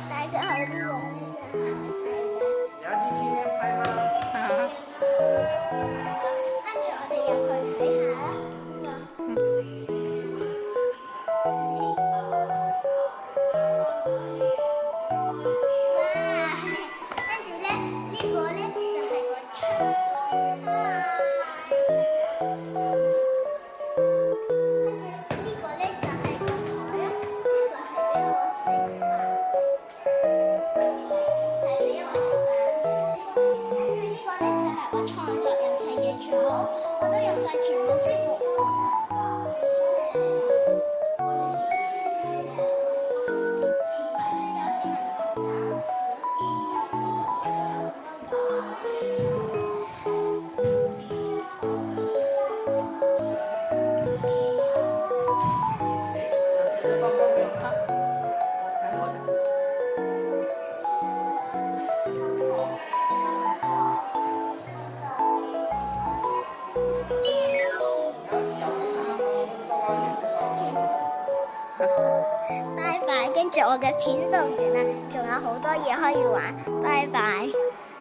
但係佢後啲嘢有啲紀念牌嗎？跟住我哋入去睇下啦。哇！跟住咧，呢個咧就係個窗。跟住呢個咧就係個台啦，呢個係俾我食飯，係俾我食飯嘅。跟住呢個咧就係我創作人齊嘅全部，我都用晒全部積木。拜拜，跟住我嘅片就完啦，仲有好多嘢可以玩，拜拜。